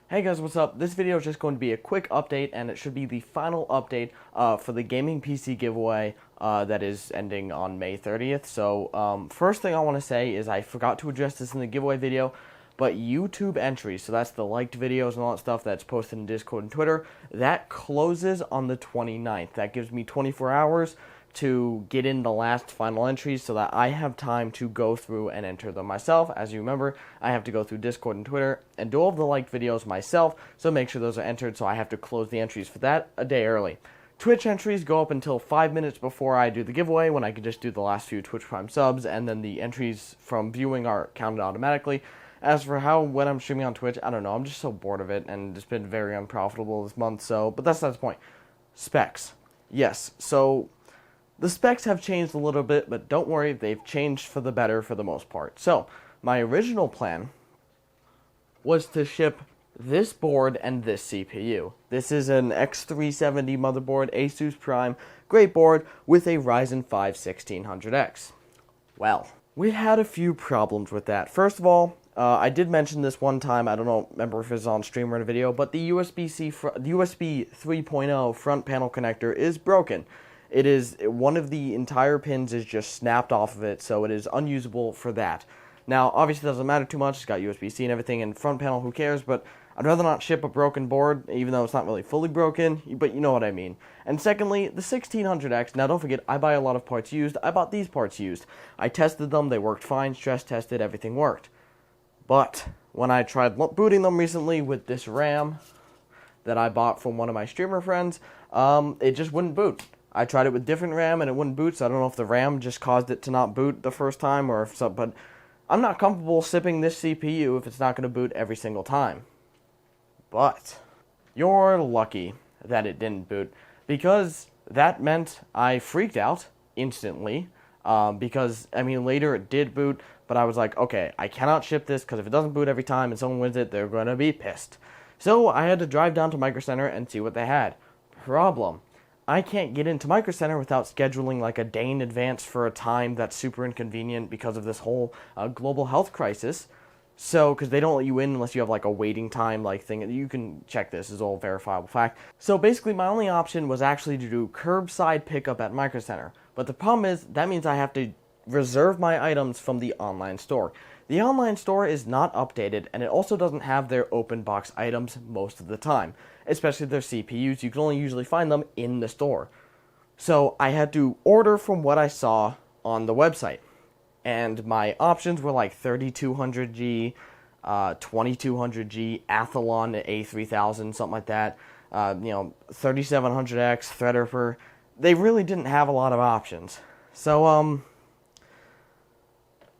Hey guys, what's up? This video is just going to be a quick update, and it should be the final update for the gaming PC giveaway that is ending on May 30th. So first thing I want to say is I forgot to address this in the giveaway video, but YouTube entries, so that's the liked videos and all that stuff that's posted in Discord and Twitter, that closes on the 29th. That gives me 24 hours to get in the last final entries so that I have time to go through and enter them myself. As you remember, I have to go through Discord and Twitter and do all of the liked videos myself, so make sure those are entered, so I have to close the entries for that a day early. Twitch entries go up until 5 minutes before I do the giveaway, when I can just do the last few Twitch Prime subs, and then the entries from viewing are counted automatically. As for when I'm streaming on Twitch, I don't know, I'm just so bored of it, and it's been very unprofitable this month, but that's not the point. Specs. Yes, so the specs have changed a little bit, but don't worry, they've changed for the better for the most part. So, my original plan was to ship this board and this CPU. This is an X370 motherboard, Asus Prime, great board with a Ryzen 5 1600X. Well, we had a few problems with that. First of all, I did mention this one time, I don't remember if it was on stream or in a video, but the USB 3.0 front panel connector is broken. It is, one of the entire pins is just snapped off of it, so it is unusable for that. Now, obviously it doesn't matter too much, it's got USB-C and everything, and front panel, who cares, but I'd rather not ship a broken board, even though it's not really fully broken, but you know what I mean. And secondly, the 1600X, now don't forget, I buy a lot of parts used, I bought these parts used. I tested them, they worked fine, stress tested, everything worked. But, when I tried booting them recently with this RAM that I bought from one of my streamer friends, it just wouldn't boot. I tried it with different RAM and it wouldn't boot, so I don't know if the RAM just caused it to not boot the first time or if so, but I'm not comfortable shipping this CPU if it's not going to boot every single time. But you're lucky that it didn't boot, because that meant I freaked out instantly, because, I mean, later it did boot, but I was like, okay, I cannot ship this, because if it doesn't boot every time and someone wins it, they're going to be pissed. So I had to drive down to Micro Center and see what they had. Problem: I can't get into Micro Center without scheduling like a day in advance for a time that's super inconvenient because of this whole global health crisis. So, because they don't let you in unless you have like a waiting time like thing. You can check this, is all verifiable fact. So basically my only option was actually to do curbside pickup at Micro Center. But the problem is, that means I have to reserve my items from the online store. The online store is not updated, and it also doesn't have their open box items most of the time, especially their CPUs. You can only usually find them in the store. So I had to order from what I saw on the website, and my options were like 3200G, 2200G, Athlon A3000, something like that, 3700X, Threadripper. They really didn't have a lot of options. So,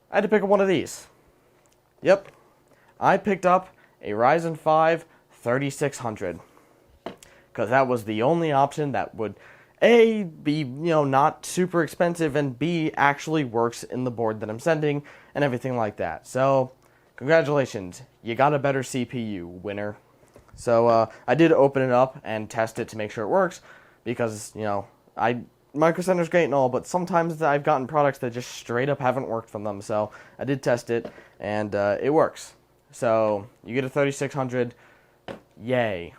I had to pick up one of these. Yep, I picked up a Ryzen 5 3600, because that was the only option that would A, be, not super expensive, and B, actually works in the board that I'm sending, and everything like that. So, congratulations, you got a better CPU, winner. So, I did open it up and test it to make sure it works, because, Micro Center's great and all, but sometimes I've gotten products that just straight up haven't worked from them, so I did test it, and it works. So, you get a 3600, yay.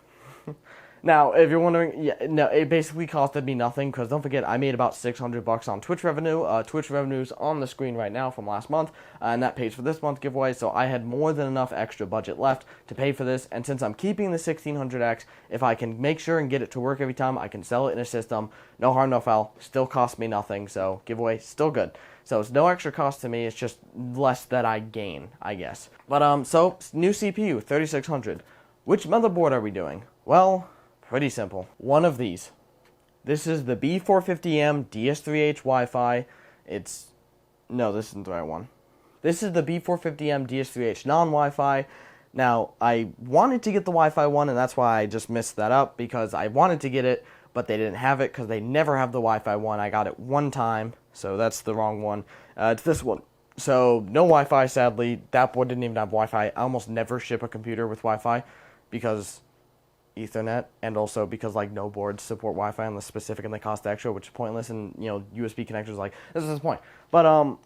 Now, if you're wondering, it basically costed me nothing, because don't forget, I made about $600 on Twitch revenue. Twitch revenue's on the screen right now from last month, and that pays for this month's giveaway, so I had more than enough extra budget left to pay for this, and since I'm keeping the 1600X, if I can make sure and get it to work every time, I can sell it in a system. No harm, no foul. Still cost me nothing, so giveaway, still good. So it's no extra cost to me, it's just less that I gain, I guess. But, so, new CPU, 3600. Which motherboard are we doing? Well, pretty simple. One of these. This is the B450M DS3H Wi-Fi. No, this isn't the right one. This is the B450M DS3H non-Wi-Fi. Now, I wanted to get the Wi-Fi one, and that's why I just missed that up, because I wanted to get it, but they didn't have it, because they never have the Wi-Fi one. I got it one time, so that's the wrong one. It's this one. So, no Wi-Fi, sadly. That board didn't even have Wi-Fi. I almost never ship a computer with Wi-Fi, because Ethernet, and also because no boards support Wi-Fi unless specific and they cost extra, which is pointless, and USB connectors, this is the point. But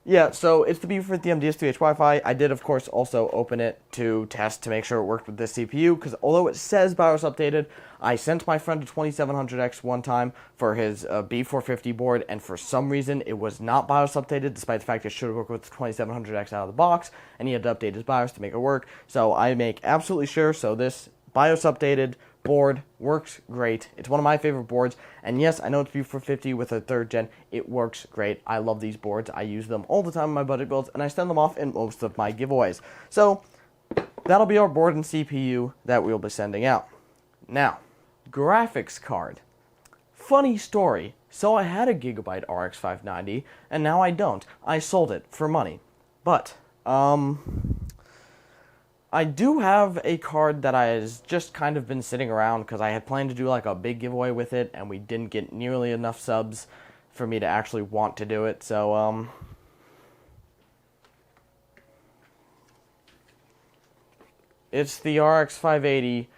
Yeah, so it's the B450M DS3H Wi-Fi. I did, of course, also open it to test to make sure it worked with this CPU, because although it says BIOS updated, I sent my friend a 2700X one time for his B450 board, and for some reason it was not BIOS updated, despite the fact it should have worked with the 2700X out of the box, and he had to update his BIOS to make it work. So I make absolutely sure, so this BIOS updated board works great. It's one of my favorite boards, and yes, I know it's B450 with a 3rd gen. It works great. I love these boards. I use them all the time in my budget builds, and I send them off in most of my giveaways. So that'll be our board and CPU that we'll be sending out. Now, graphics card. Funny story. So I had a Gigabyte RX 590, and now I don't. I sold it for money. But, I do have a card that has just kind of been sitting around because I had planned to do like a big giveaway with it, and we didn't get nearly enough subs for me to actually want to do it. So, it's the RX 580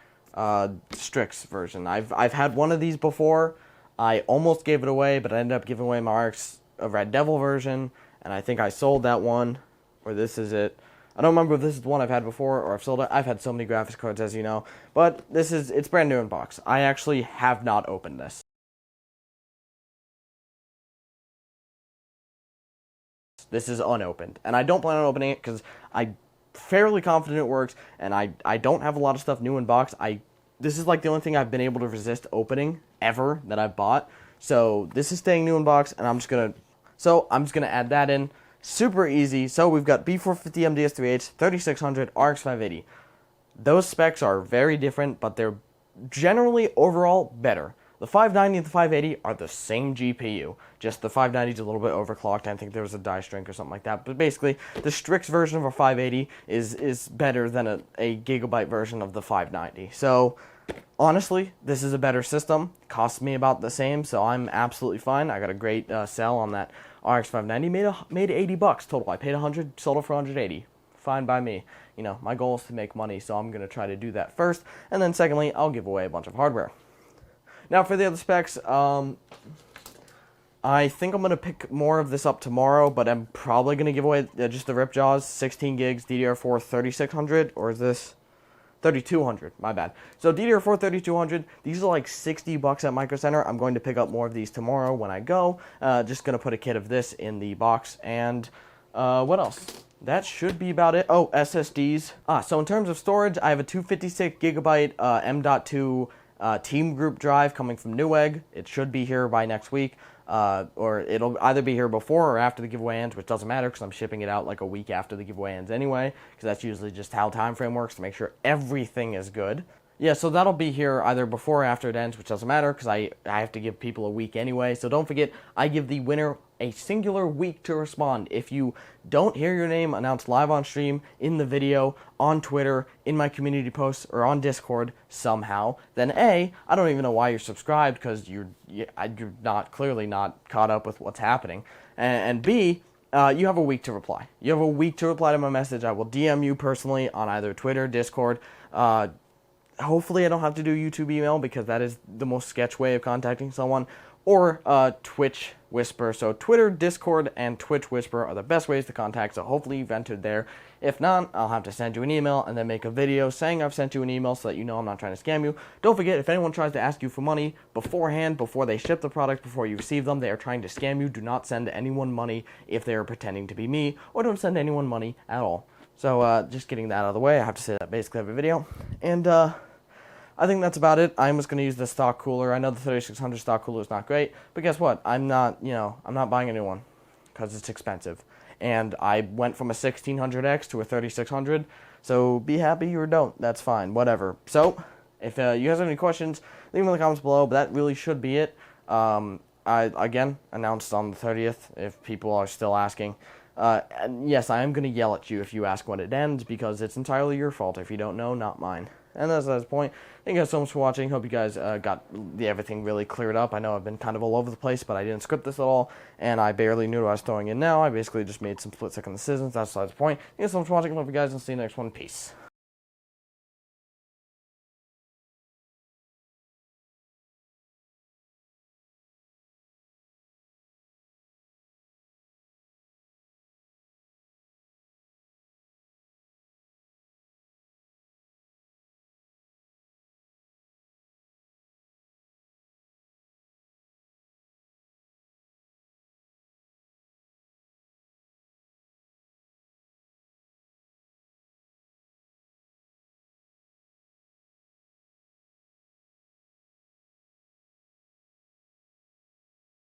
Strix version. I've had one of these before. I almost gave it away, but I ended up giving away my RX Red Devil version, and I think I sold that one, or this is it. I don't remember if this is the one I've had before or I've sold it. I've had so many graphics cards, as you know. But it's brand new in box. I actually have not opened this. This is unopened. And I don't plan on opening it because I'm fairly confident it works. And I don't have a lot of stuff new in box. This is like the only thing I've been able to resist opening ever that I've bought. So this is staying new in box, and I'm just gonna add that in. Super easy. So we've got B450M DS3H, 3600, RX 580. Those specs are very different, but they're generally overall better. The 590 and the 580 are the same GPU. Just the 590 is a little bit overclocked. I think there was a die shrink or something like that. But basically, the Strix version of a 580 is better than a Gigabyte version of the 590. So honestly, this is a better system. Costs me about the same, so I'm absolutely fine. I got a great sell on that RX 590. Made $80 total. I paid 100, sold it for 180. Fine by me. You know, my goal is to make money, so I'm going to try to do that first. And then secondly, I'll give away a bunch of hardware. Now for the other specs, I think I'm going to pick more of this up tomorrow, but I'm probably going to give away just the Ripjaws, 16 gigs, DDR4 3600, or is this 3200, my bad. So DDR4 3200, these are like $60 at Micro Center. I'm going to pick up more of these tomorrow when I go. Just going to put a kit of this in the box. And what else? That should be about it. Oh, SSDs. So in terms of storage, I have a 256 gigabyte M.2 Team Group drive coming from Newegg. It should be here by next week. Or it'll either be here before or after the giveaway ends, which doesn't matter because I'm shipping it out like a week after the giveaway ends anyway, because that's usually just how time frame works to make sure everything is good. Yeah, so that'll be here either before or after it ends, which doesn't matter because I have to give people a week anyway. So don't forget, I give the winner a singular week to respond. If you don't hear your name announced live on stream, in the video, on Twitter, in my community posts, or on Discord somehow, then A, I don't even know why you're subscribed because you're clearly not caught up with what's happening. And B, you have a week to reply. You have a week to reply to my message. I will DM you personally on either Twitter, Discord. Hopefully I don't have to do YouTube email because that is the most sketch way of contacting someone. Or Twitch Whisper. So Twitter, Discord, and Twitch Whisper are the best ways to contact, so hopefully you've entered there. If not, I'll have to send you an email and then make a video saying I've sent you an email so that you know I'm not trying to scam you. Don't forget, if anyone tries to ask you for money beforehand, before they ship the product, before you receive them, they are trying to scam you. Do not send anyone money if they are pretending to be me, or don't send anyone money at all. So just getting that out of the way, I have to say that basically every video. And I think that's about it. I'm just going to use the stock cooler. I know the 3600 stock cooler is not great, but guess what? I'm not buying a new one because it's expensive. And I went from a 1600X to a 3600, so be happy or don't. That's fine, whatever. So, if you guys have any questions, leave them in the comments below, but that really should be it. I, again, announced on the 30th, if people are still asking. And yes, I am going to yell at you if you ask when it ends, because it's entirely your fault. If you don't know, not mine. And that's the point. Thank you guys so much for watching. Hope you guys got everything really cleared up. I know I've been kind of all over the place, but I didn't script this at all, and I barely knew what I was throwing in now. I basically just made some split-second decisions. That's the point. Thank you guys so much for watching. Love you guys, and see you next one. Peace.